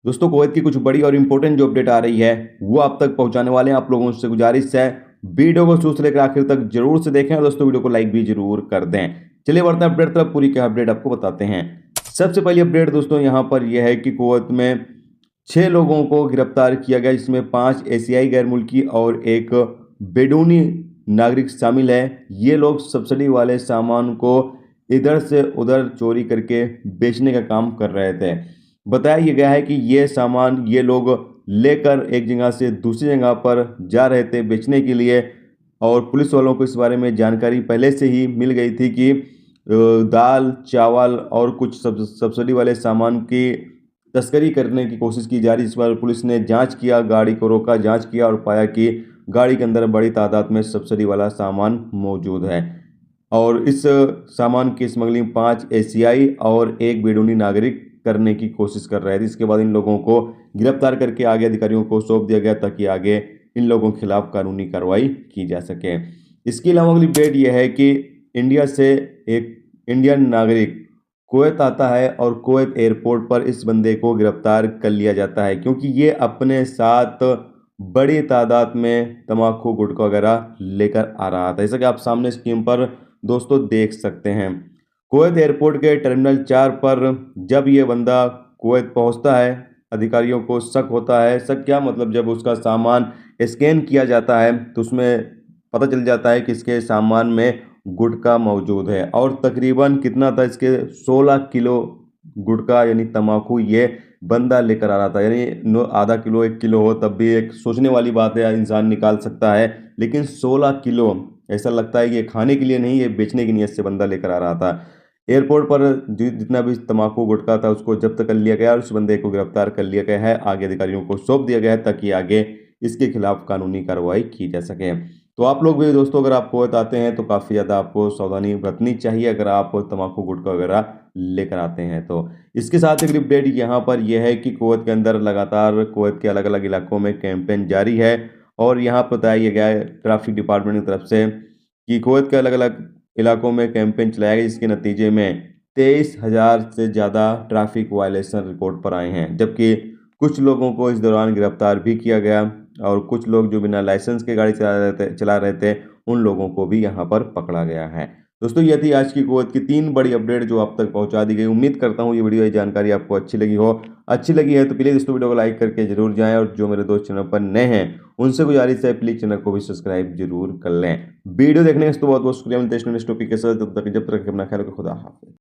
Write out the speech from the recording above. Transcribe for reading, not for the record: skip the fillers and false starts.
दोस्तों कुवैत की कुछ बड़ी और इंपॉर्टेंट जो अपडेट आ रही है वो आप तक पहुंचाने वाले हैं। आप लोगों से गुजारिश है वीडियो को शुरू से लेकर आखिर तक जरूर से देखें और दोस्तों वीडियो को लाइक भी जरूर कर दें। चलिए बढ़ते हैं अपडेट तरफ, पूरी क्या अपडेट आपको बताते हैं। सबसे पहली अपडेट दोस्तों यहाँ पर यह है कि कुवैत में 6 लोगों को गिरफ्तार किया गया, जिसमें 5 एशियाई गैर मुल्की और एक बेडूनी नागरिक शामिल है। ये लोग सब्सिडी वाले सामान को इधर से उधर चोरी करके बेचने का काम कर रहे थे। बताया गया है कि ये सामान ये लोग लेकर एक जगह से दूसरी जगह पर जा रहे थे बेचने के लिए, और पुलिस वालों को इस बारे में जानकारी पहले से ही मिल गई थी कि दाल चावल और कुछ सब्सिडी वाले सामान की तस्करी करने की कोशिश की जा रही है। इस बार पुलिस ने जांच किया, गाड़ी को रोका, जांच किया और पाया कि गाड़ी के अंदर बड़ी तादाद में सब्सिडी वाला सामान मौजूद है। और इस सामान की स्मगलिंग 5 एशियाई और एक बेडूनी नागरिक करने की कोशिश कर रहे थे। इसके बाद इन लोगों को गिरफ्तार करके आगे अधिकारियों को सौंप दिया गया ताकि आगे इन लोगों के खिलाफ कानूनी कार्रवाई की जा सके। इसके अलावा अगली अपडेट यह है कि इंडिया से एक इंडियन नागरिक कुवैत आता है और कुवैत एयरपोर्ट पर इस बंदे को गिरफ्तार कर लिया जाता है, क्योंकि ये अपने साथ बड़ी तादाद में तम्बाकू गुटखा वगैरह लेकर आ रहा था, जैसा कि आप सामने स्क्रीन पर दोस्तों देख सकते हैं। कुवैत एयरपोर्ट के टर्मिनल 4 पर जब ये बंदा कुवैत पहुंचता है, अधिकारियों को शक होता है। शक क्या मतलब, जब उसका सामान स्कैन किया जाता है तो उसमें पता चल जाता है कि इसके सामान में गुटखा मौजूद है, और तकरीबन कितना था, इसके 16 किलो गुटखा यानी तम्बाकू ये बंदा लेकर आ रहा था। यानी आधा किलो 1 किलो हो तब भी एक सोचने वाली बात है, इंसान निकाल सकता है, लेकिन 16 किलो ऐसा लगता है कि ये खाने के लिए नहीं, ये बेचने की नीयत से बंदा लेकर आ रहा था। एयरपोर्ट पर जितना भी तम्बाकू गुटखा था उसको जब्त कर लिया गया और उस बंदे को गिरफ्तार कर लिया गया है, आगे अधिकारियों को सौंप दिया गया है ताकि आगे इसके खिलाफ कानूनी कार्रवाई की जा सके। तो आप लोग भी दोस्तों अगर आप कुवैत आते हैं तो काफ़ी ज़्यादा आपको सावधानी बरतनी चाहिए अगर आप तम्बाकू गुटखा वगैरह लेकर आते हैं तो। इसके साथ एक अपडेट यहाँ पर यह है कि कुवैत के अंदर लगातार कुवैत के अलग अलग इलाकों में कैंपेन जारी है, और यहाँ पर बताया गया है ट्रैफिक डिपार्टमेंट की तरफ से कि कुवैत के अलग अलग इलाकों में कैंपेन चलाया गया, जिसके नतीजे में 23,000 से ज़्यादा ट्रैफिक वायलेशन रिपोर्ट पर आए हैं, जबकि कुछ लोगों को इस दौरान गिरफ्तार भी किया गया, और कुछ लोग जो बिना लाइसेंस के गाड़ी चला रहे थे उन लोगों को भी यहाँ पर पकड़ा गया है। दोस्तों ये थी आज की कुवैत की 3 बड़ी अपडेट जो आप तक पहुँचा दी गई। उम्मीद करता हूँ ये वीडियो, ये जानकारी आपको अच्छी लगी हो। अच्छी लगी है तो प्लीज़ दोस्तों वीडियो को लाइक करके जरूर जाएं, और जो मेरे दोस्त चैनल पर नए हैं उनसे गुजारिश है प्लीज़ चैनल को भी सब्सक्राइब जरूर कर लें। वीडियो देखने के बहुत बहुत शुक्रिया। मिलते हैं नेक्स्ट टॉपिक के साथ, जब तक अपना ख्याल रखें। खुदा हाफिज़।